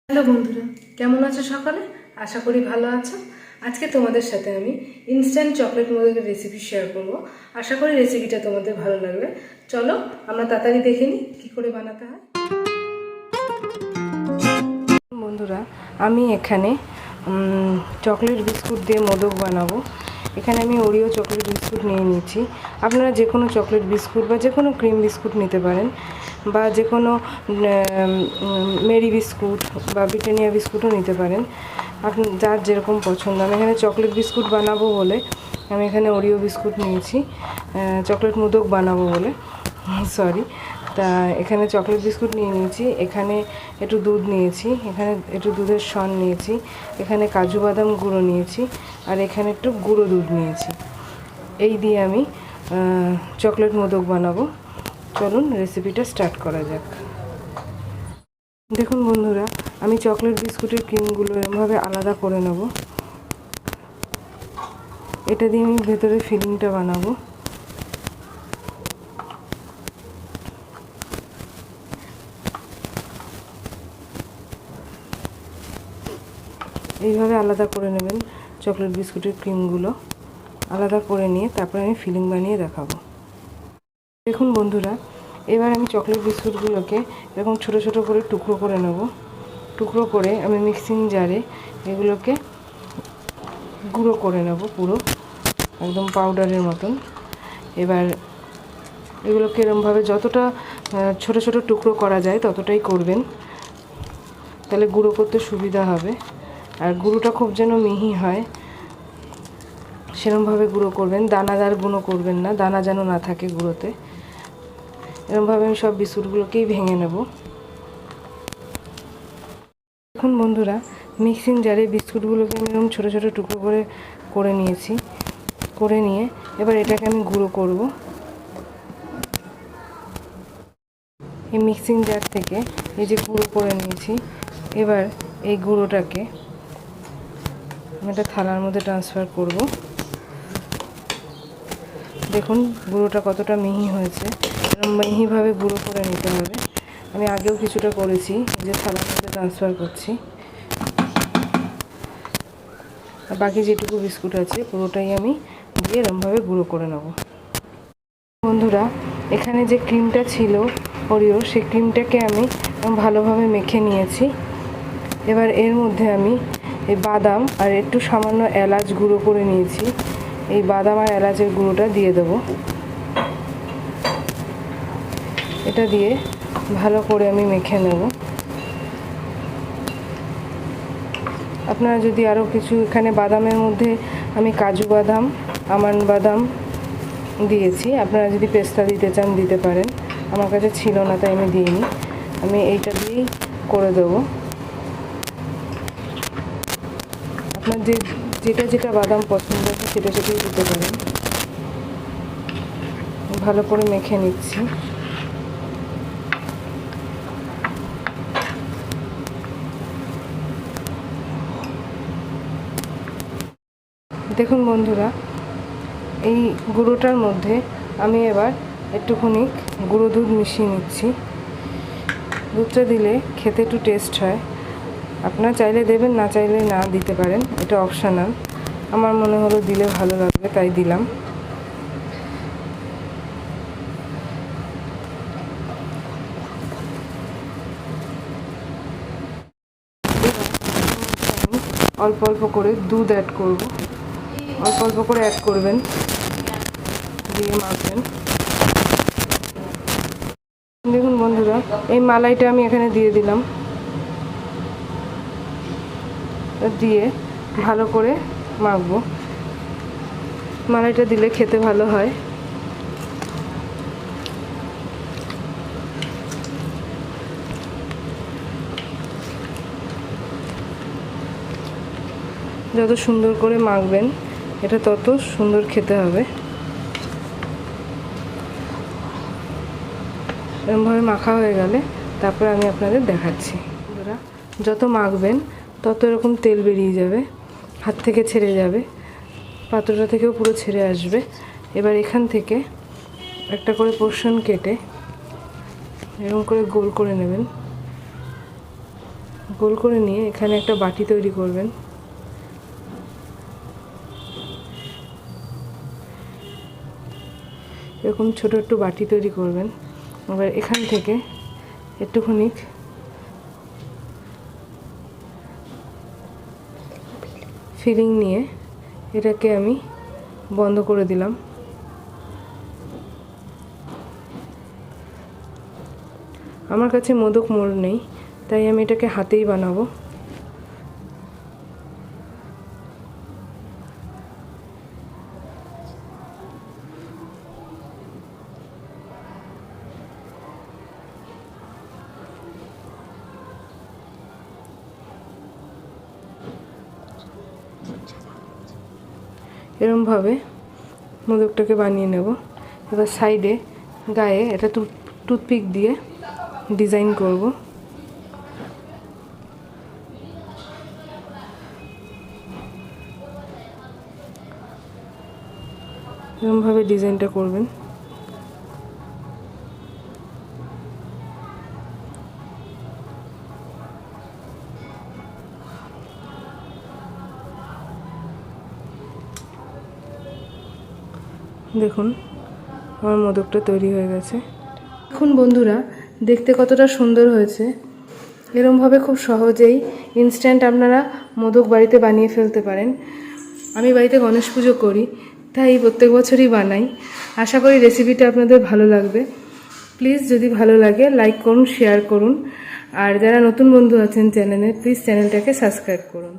Hello বন্ধুরা, কেমন আছো সকলে? আশা করি ভালো আছো। আজকে তোমাদের সাথে আমি ইনস্ট্যান্ট চকলেট মোদকের রেসিপি শেয়ার করব। আশা করি রেসিপিটা তোমাদের ভালো লাগবে। চলো আমরা তাড়াতাড়ি দেখে নিই কী করে বানাতে হয়। বন্ধুরা, আমি এখানে চকলেট বিস্কুট দিয়ে মোদক বানাবো। এখানে আমি ওরিও চকলেট বিস্কুট নিয়ে নিচ্ছি। আপনারা যে কোনো চকলেট বিস্কুট বা যে কোনো ক্রিম বিস্কুট নিতে পারেন, বা যে কোনো মেরি বিস্কুট বা ব্রিটানিয়া বিস্কুটও নিতে পারেন, আপনি যার যেরকম পছন্দ। আমি এখানে চকলেট বিস্কুট বানাবো বলে আমি এখানে ওরিও বিস্কুট নিয়েছি, চকলেট মোদক বানাবো বলে সরি। তা এখানে চকলেট বিস্কুট নিয়ে নিয়েছি, এখানে একটু দুধ নিয়েছি, এখানে একটু দুধের সর নিয়েছি, এখানে কাজু বাদাম গুঁড়ো নিয়েছি, আর এখানে একটু গুঁড়ো দুধ নিয়েছি। এই দিয়ে আমি চকলেট মোদক বানাবো। চলুন রেসিপিটা স্টার্ট করা যাক। দেখুন বন্ধুরা, আমি চকলেট বিস্কুটের ক্রিমগুলো এরকমভাবে আলাদা করে নেব। এটা দিয়ে আমি ভেতরে ফিলিংটা বানাবো। এইভাবে আলাদা করে নেবেন চকলেট বিস্কুটের ক্রিমগুলো। আলাদা করে নিয়ে তারপরে আমি ফিলিং বানিয়ে দেখাবো। দেখুন বন্ধুরা, এবার আমি চকলেট বিস্কুটগুলোকে এরকম ছোটো ছোটো করে টুকরো করে নেব। টুকরো করে আমি মিক্সিং জারে এগুলোকে গুঁড়ো করে নেব, পুরো একদম পাউডারের মতন। এবার এগুলোকে এরকমভাবে যতটা ছোটো ছোটো টুকরো করা যায় ততটাই করবেন, তাহলে গুঁড়ো করতে সুবিধা হবে। আর গুঁড়োটা খুব যেন মিহি হয় সেরকমভাবে গুঁড়ো করবেন, দানাদার গুঁড়ো করবেন না, দানা যেন না থাকে গুঁড়োতে। এরকমভাবে আমি সব বিস্কুটগুলোকেই ভেঙে নেব। দেখুন বন্ধুরা, মিক্সিং জারে বিস্কুটগুলোকে আমি এরকম ছোটো ছোটো টুকরো করে নিয়েছি। করে নিয়ে এবার এটাকে আমি গুঁড়ো করব। এই মিক্সিং জার থেকে এই যে গুঁড়ো করে নিয়েছি, এবার এই গুঁড়োটাকে আমি একটা থালার মধ্যে ট্রান্সফার করব। দেখুন গুঁড়োটা কতটা মিহি হয়েছে, মিহিভাবে গুঁড়ো করে নিতে হবে। আমি আগেও কিছুটা করেছি, যে থালার মধ্যে ট্রান্সফার করছি। আর বাকি যেটুকু বিস্কুট আছে পুরোটাই আমি দিয়ে এরমভাবে গুঁড়ো করে নেব। বন্ধুরা, এখানে যে ক্রিমটা ছিল ওরিও, সেই ক্রিমটাকে আমি ভালোভাবে মেখে নিয়েছি। এবার এর মধ্যে আমি এই বাদাম আর একটু সামান্য এলাচ গুঁড়ো করে নিয়েছি, এই বাদাম আর এলাচের গুঁড়োটা দিয়ে দেব। এটা দিয়ে ভালো করে আমি মেখে নেব। আপনারা যদি আরও কিছু, এখানে বাদামের মধ্যে আমি কাজু বাদাম, আমন্ড বাদাম দিয়েছি, আপনারা যদি পেস্তা দিতে চান দিতে পারেন। আমার কাছে ছিল না তাই আমি দিইনি। আমি এইটা দিয়েই করে দেবো। আপনার যেটা বাদাম পছন্দ আছে সেটাই দিতে পারেন। ভালো করে মেখে নিচ্ছি। দেখুন বন্ধুরা, এই গুঁড়োটার মধ্যে আমি এবার একটুখানি গুঁড়ো দুধ মিশিয়ে নিচ্ছি। দুধটা দিলে খেতে একটু টেস্ট হয়। আপনারা চাইলে দেবেন, না চাইলে না দিতে পারেন, এটা অপশনাল। আমার মনে হলো দিলে ভালো লাগবে তাই দিলাম। অল্প অল্প করে দুধ অ্যাড করব, অল্প অল্প করে অ্যাড করবেন, দিয়ে মাখবেন। দেখুন বন্ধুরা, এই মালাইটা আমি এখানে দিয়ে দিলাম, দিয়ে ভালো করে মাখবো। মালাইটা দিলে খেতে ভালো হয়। যত সুন্দর করে মাখবেন এটা তত সুন্দর খেতে হবে। এরকমভাবে মাখা হয়ে গেলে তারপরে আমি আপনাদের দেখাচ্ছি। বন্ধুরা, যত মাখবেন তত এরকম তেল বেরিয়ে যাবে, হাত থেকে ছেড়ে যাবে, পাত্রটা থেকেও পুরো ছেড়ে আসবে। এবার এখান থেকে একটা করে পোর্শন কেটে এরকম করে গোল করে নেবেন। গোল করে নিয়ে এখানে একটা বাটি তৈরি করবেন। এরকম ছোট একটু বাটি তৈরি করবেন। এবার এখান থেকে একটুখানি ফিলিং নিয়ে এটাকে আমি বন্ধ করে দিলাম। আমার কাছে মোদক মোল্ড নেই, তাই আমি এটাকে হাতেই বানাবো। এরমভাবে মোদকটাকে বানিয়ে নেব। এবার সাইডে গায়ে এটা টুথপিক দিয়ে ডিজাইন করব। এরমভাবে ডিজাইনটা করবেন। দেখুন আমার মোদকটা তৈরি হয়ে গেছে। এখন বন্ধুরা দেখতে কতটা সুন্দর হয়েছে। এরমভাবে খুব সহজেই ইনস্ট্যান্ট আপনারা মোদক বাড়িতে বানিয়ে ফেলতে পারেন। আমি বাড়িতে গণেশ পুজো করি, তাই প্রত্যেক বছরই বানাই। আশা করি রেসিপিটা আপনাদের ভালো লাগবে। প্লিজ যদি ভালো লাগে লাইক করুন, শেয়ার করুন, আর যারা নতুন বন্ধু আছেন চ্যানেলে প্লিজ চ্যানেলটাকে সাবস্ক্রাইব করুন।